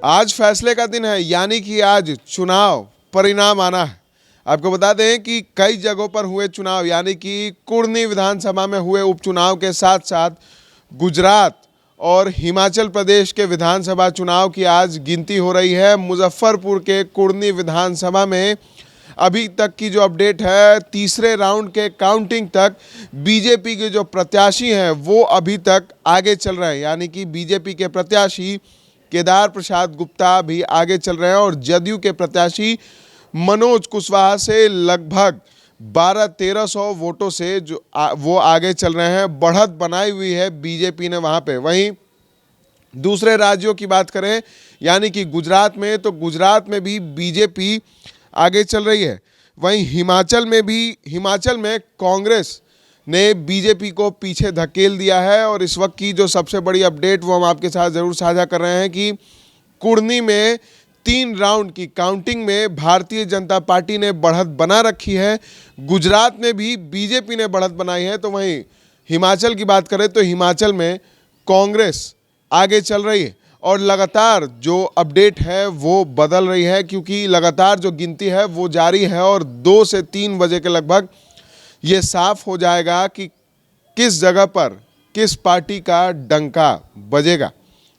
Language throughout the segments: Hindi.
आज फैसले का दिन है, यानी कि आज चुनाव परिणाम आना है। आपको बता दें कि कई जगहों पर हुए चुनाव, यानी कि कुर्नी विधानसभा में हुए उपचुनाव के साथ साथ गुजरात और हिमाचल प्रदेश के विधानसभा चुनाव की आज गिनती हो रही है। मुजफ्फरपुर के कुर्नी विधानसभा में अभी तक की जो अपडेट है, तीसरे राउंड के काउंटिंग तक बीजेपी के जो प्रत्याशी हैं वो अभी तक आगे चल रहे हैं, यानी कि बीजेपी के प्रत्याशी केदार प्रसाद गुप्ता भी आगे चल रहे हैं और जदयू के प्रत्याशी मनोज कुशवाहा से लगभग 1200-1300 वोटों से वो आगे चल रहे हैं। बढ़त बनाई हुई है बीजेपी ने वहां पे। वहीं दूसरे राज्यों की बात करें, यानी कि गुजरात में, तो गुजरात में भी बीजेपी आगे चल रही है। वहीं हिमाचल में कांग्रेस ने बीजेपी को पीछे धकेल दिया है। और इस वक्त की जो सबसे बड़ी अपडेट वो हम आपके साथ ज़रूर साझा कर रहे हैं कि कुर्नी में 3 राउंड की काउंटिंग में भारतीय जनता पार्टी ने बढ़त बना रखी है। गुजरात में भी बीजेपी ने बढ़त बनाई है। तो वहीं हिमाचल की बात करें तो हिमाचल में कांग्रेस आगे चल रही है और लगातार जो अपडेट है वो बदल रही है, क्योंकि लगातार जो गिनती है वो जारी है और 2 से 3 बजे के लगभग ये साफ हो जाएगा कि किस जगह पर किस पार्टी का डंका बजेगा।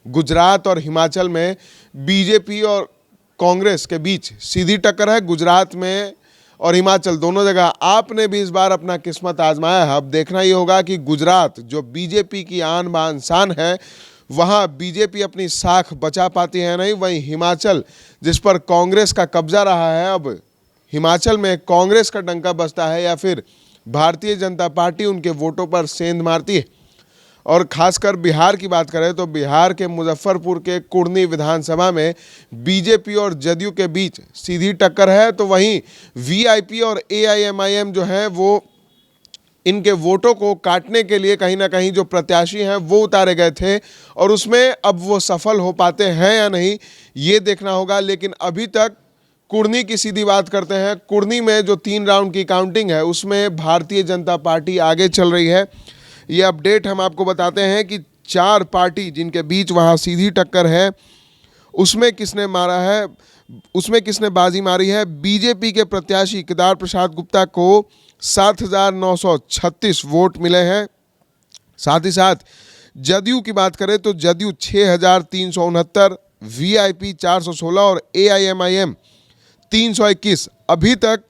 गुजरात और हिमाचल में बीजेपी और कांग्रेस के बीच सीधी टक्कर है। गुजरात में और हिमाचल दोनों जगह आपने भी इस बार अपना किस्मत आजमाया है। अब देखना ये होगा कि गुजरात जो बीजेपी की आन बान शान है, वहाँ बीजेपी अपनी साख बचा पाती है नहीं। वहीं हिमाचल जिस पर कांग्रेस का कब्जा रहा है, अब हिमाचल में कांग्रेस का डंका बजता है या फिर भारतीय जनता पार्टी उनके वोटों पर सेंध मारती है। और खासकर बिहार की बात करें तो बिहार के मुजफ्फरपुर के कुर्नी विधानसभा में बीजेपी और जदयू के बीच सीधी टक्कर है। तो वहीं वीआईपी और एआईएमआईएम जो है वो इनके वोटों को काटने के लिए कहीं ना कहीं जो प्रत्याशी हैं वो उतारे गए थे और उसमें अब वो सफल हो पाते हैं या नहीं ये देखना होगा। लेकिन अभी तक कुर्नी की सीधी बात करते हैं। कुर्नी में जो 3 राउंड की काउंटिंग है उसमें भारतीय जनता पार्टी आगे चल रही है। ये अपडेट हम आपको बताते हैं कि 4 पार्टी जिनके बीच वहाँ सीधी टक्कर है उसमें किसने बाजी मारी है। बीजेपी के प्रत्याशी केदार प्रसाद गुप्ता को 7,936 वोट मिले हैं। साथ ही साथ जदयू की बात करें तो जदयू 6,369, वीआईपी 416 और एआईएमआईएम 321। अभी तक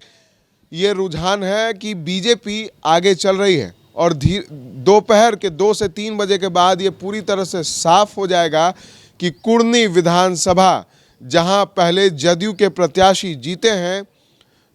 ये रुझान है कि बीजेपी आगे चल रही है और दोपहर के 2 से 3 बजे के बाद ये पूरी तरह से साफ हो जाएगा कि कुर्नी विधानसभा जहां पहले जदयू के प्रत्याशी जीते हैं,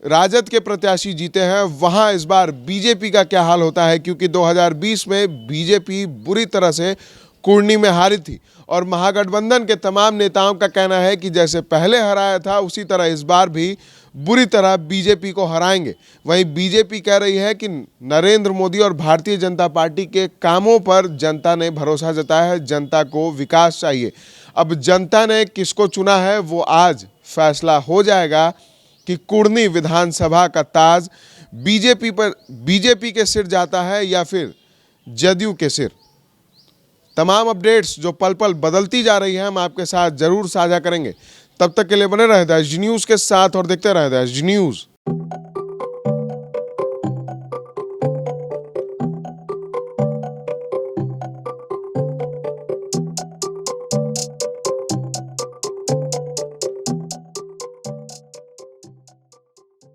राजद के प्रत्याशी जीते हैं, वहां इस बार बीजेपी का क्या हाल होता है, क्योंकि 2020 में बीजेपी बुरी तरह से कुर्नी में हारी थी और महागठबंधन के तमाम नेताओं का कहना है कि जैसे पहले हराया था उसी तरह इस बार भी बुरी तरह बीजेपी को हराएंगे। वहीं बीजेपी कह रही है कि नरेंद्र मोदी और भारतीय जनता पार्टी के कामों पर जनता ने भरोसा जताया है, जनता को विकास चाहिए। अब जनता ने किसको चुना है वो आज फैसला हो जाएगा कि कुर्नी विधानसभा का ताज बीजेपी के सिर जाता है या फिर जदयू के सिर। तमाम अपडेट्स जो पल पल बदलती जा रही है हम आपके साथ जरूर साझा करेंगे। तब तक के लिए बने रहे दैनिक न्यूज़ के साथ और देखते रहे दैनिक न्यूज़।